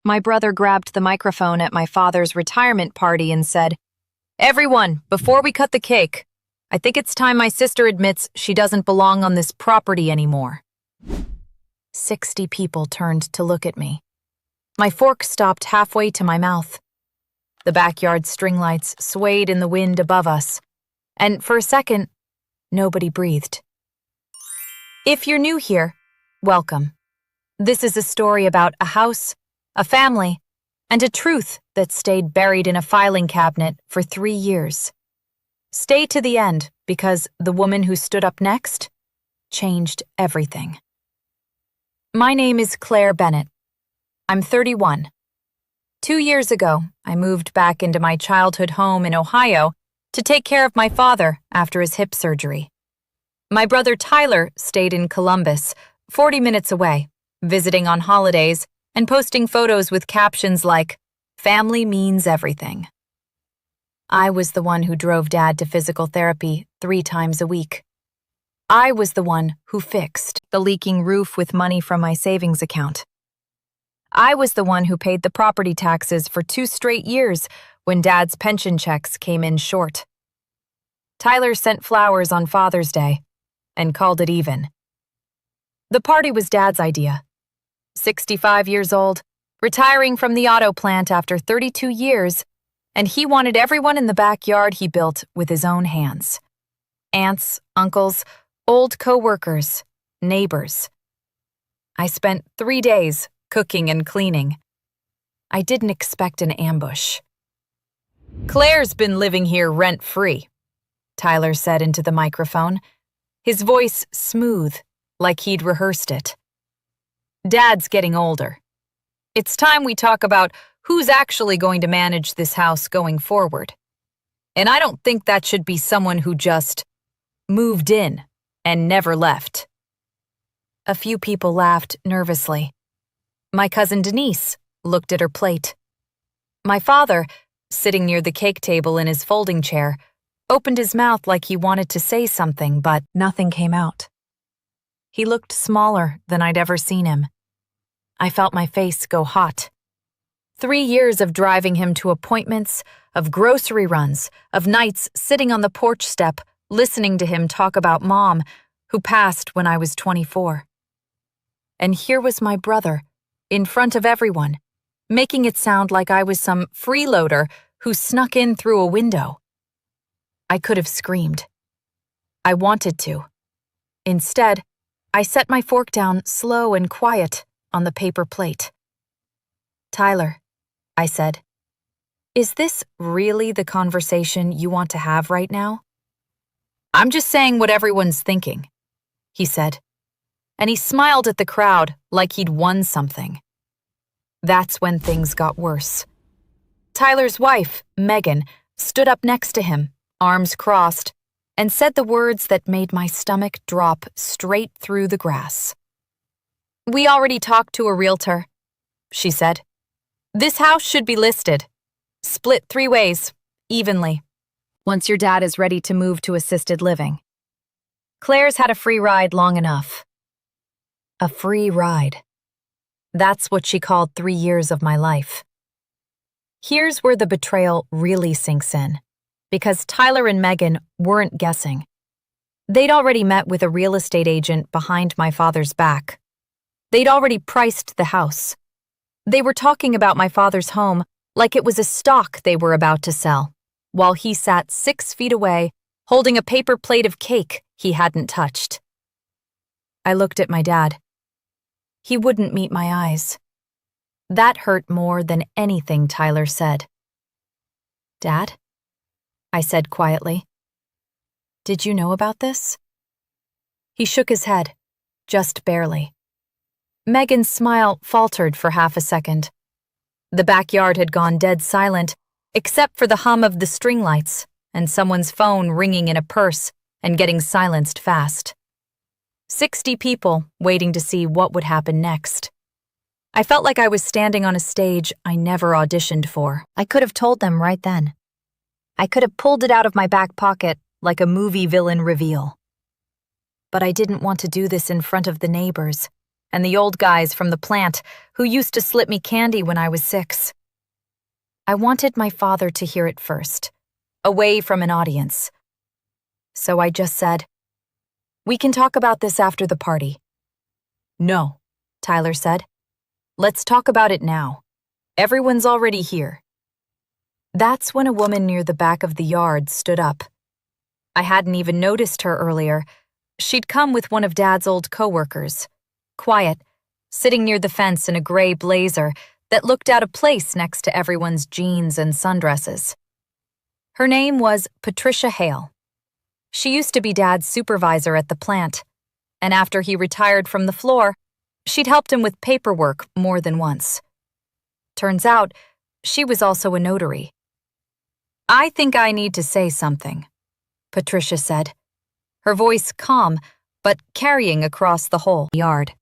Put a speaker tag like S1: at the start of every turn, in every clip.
S1: My brother grabbed the microphone at my father's retirement party and said, "Everyone, before we cut the cake, I think it's time my sister admits she doesn't belong on this property anymore." 60 people turned to look at me. My fork stopped halfway to my mouth. The backyard string lights swayed in the wind above us, and for a second, nobody breathed. If you're new here, welcome. This is a story about a house, a family, and a truth that stayed buried in a filing cabinet for 3 years. Stay to the end because the woman who stood up next changed everything. My name is Claire Bennett. I'm 31. 2 years ago, I moved back into my childhood home in Ohio to take care of my father after his hip surgery. My brother Tyler stayed in Columbus, 40 minutes away, visiting on holidays and posting photos with captions like, "Family means everything." I was the one who drove Dad to physical therapy 3 times a week. I was the one who fixed the leaking roof with money from my savings account. I was the one who paid the property taxes for 2 straight years when Dad's pension checks came in short. Tyler sent flowers on Father's Day and called it even. The party was Dad's idea. 65 years old, retiring from the auto plant after 32 years, and he wanted everyone in the backyard he built with his own hands. Aunts, uncles, old co-workers, neighbors. I spent 3 days cooking and cleaning. I didn't expect an ambush. "Claire's been living here rent-free," Tyler said into the microphone, his voice smooth, like he'd rehearsed it. "Dad's getting older. It's time we talk about who's actually going to manage this house going forward. And I don't think that should be someone who just moved in and never left." A few people laughed nervously. My cousin Denise looked at her plate. My father, sitting near the cake table in his folding chair, opened his mouth like he wanted to say something, but nothing came out. He looked smaller than I'd ever seen him. I felt my face go hot. 3 years of driving him to appointments, of grocery runs, of nights sitting on the porch step, listening to him talk about Mom, who passed when I was 24. And here was my brother, in front of everyone, making it sound like I was some freeloader who snuck in through a window. I could have screamed. I wanted to. Instead, I set my fork down slow and quiet on the paper plate. "Tyler," I said, "is this really the conversation you want to have right now?" "I'm just saying what everyone's thinking," he said, and he smiled at the crowd like he'd won something. That's when things got worse. Tyler's wife, Megan, stood up next to him, arms crossed, and said the words that made my stomach drop straight through the grass. "We already talked to a realtor," she said. "This house should be listed. Split 3 ways, evenly, once your dad is ready to move to assisted living. Claire's had a free ride long enough." A free ride. That's what she called 3 years of my life. Here's where the betrayal really sinks in, because Tyler and Megan weren't guessing. They'd already met with a real estate agent behind my father's back. They'd already priced the house. They were talking about my father's home like it was a stock they were about to sell, while he sat 6 feet away, holding a paper plate of cake he hadn't touched. I looked at my dad. He wouldn't meet my eyes. That hurt more than anything Tyler said. "Dad?" I said quietly. "Did you know about this?" He shook his head, just barely. Megan's smile faltered for half a second. The backyard had gone dead silent, except for the hum of the string lights and someone's phone ringing in a purse and getting silenced fast. 60 people waiting to see what would happen next. I felt like I was standing on a stage I never auditioned for. I could have told them right then. I could have pulled it out of my back pocket like a movie villain reveal. But I didn't want to do this in front of the neighbors, and the old guys from the plant who used to slip me candy when I was 6. I wanted my father to hear it first, away from an audience. So I just said, "We can talk about this after the party." "No," Tyler said. "Let's talk about it now. Everyone's already here." That's when a woman near the back of the yard stood up. I hadn't even noticed her earlier. She'd come with one of Dad's old coworkers, quiet, sitting near the fence in a gray blazer that looked out of place next to everyone's jeans and sundresses. Her name was Patricia Hail. She used to be Dad's supervisor at the plant, and after he retired from the floor, she'd helped him with paperwork more than once. Turns out, she was also a notary. "I think I need to say something," Patricia said, her voice calm but carrying across the whole yard.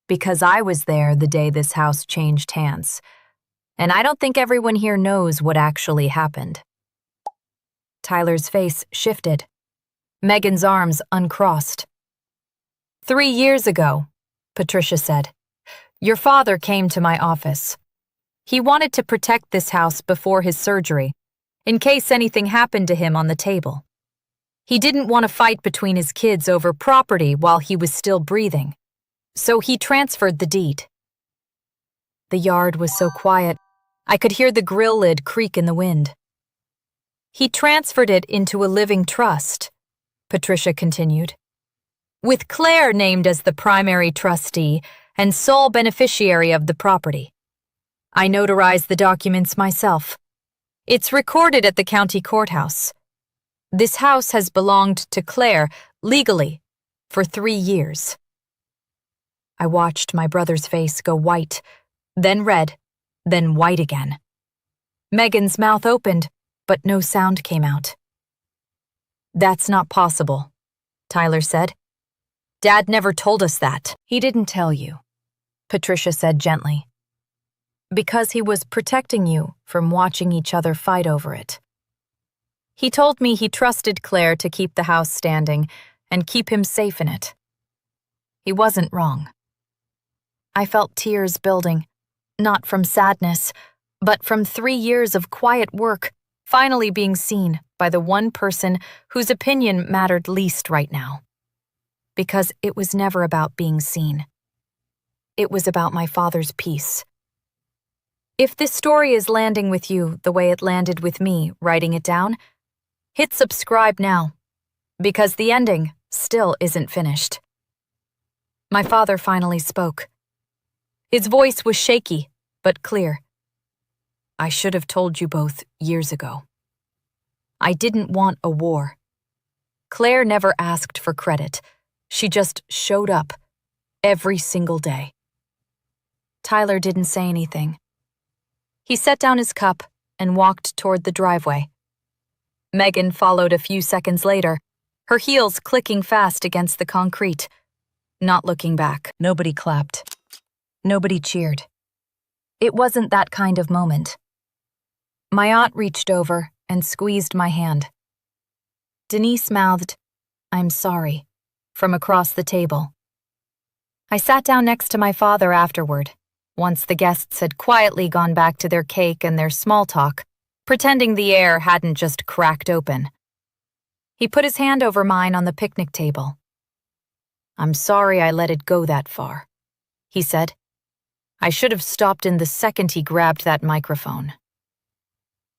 S1: "Because I was there the day this house changed hands, and I don't think everyone here knows what actually happened." Tyler's face shifted. Megan's arms uncrossed. 3 years ago, Patricia said, "your father came to my office. He wanted to protect this house before his surgery, in case anything happened to him on the table. He didn't want a fight between his kids over property while he was still breathing, so he transferred the deed." The yard was so quiet, I could hear the grill lid creak in the wind. "He transferred it into a living trust," Patricia continued, "with Claire named as the primary trustee and sole beneficiary of the property. I notarized the documents myself. It's recorded at the county courthouse. This house has belonged to Claire, legally, for 3 years." I watched my brother's face go white, then red, then white again. Megan's mouth opened, but no sound came out. "That's not possible," Tyler said. "Dad never told us that." "He didn't tell you," Patricia said gently, "because he was protecting you from watching each other fight over it. He told me he trusted Claire to keep the house standing and keep him safe in it. He wasn't wrong." I felt tears building, not from sadness, but from 3 years of quiet work finally being seen by the one person whose opinion mattered least right now. Because it was never about being seen. It was about my father's peace. If this story is landing with you the way it landed with me writing it down, hit subscribe now, because the ending still isn't finished. My father finally spoke. His voice was shaky, but clear. "I should have told you both years ago. I didn't want a war. Claire never asked for credit. She just showed up every single day." Tyler didn't say anything. He set down his cup and walked toward the driveway. Megan followed a few seconds later, her heels clicking fast against the concrete, not looking back. Nobody clapped. Nobody cheered. It wasn't that kind of moment. My aunt reached over and squeezed my hand. Denise mouthed, "I'm sorry," from across the table. I sat down next to my father afterward, once the guests had quietly gone back to their cake and their small talk, pretending the air hadn't just cracked open. He put his hand over mine on the picnic table. "I'm sorry I let it go that far," he said. "I should have stopped in the second he grabbed that microphone."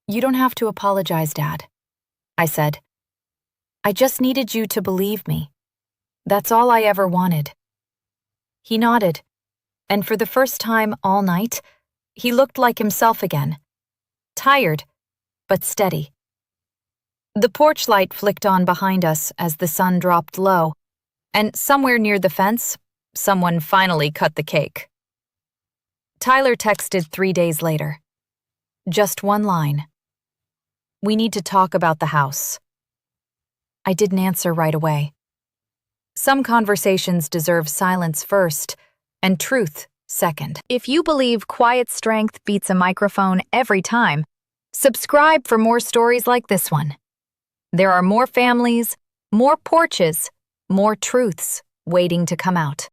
S1: "You don't have to apologize, Dad," I said. "I just needed you to believe me. That's all I ever wanted." He nodded, and for the first time all night, he looked like himself again. Tired, but steady. The porch light flicked on behind us as the sun dropped low, and somewhere near the fence, someone finally cut the cake. Tyler texted 3 days later. Just one line. "We need to talk about the house." I didn't answer right away. Some conversations deserve silence first, and truth second. If you believe quiet strength beats a microphone every time, subscribe for more stories like this one. There are more families, more porches, more truths waiting to come out.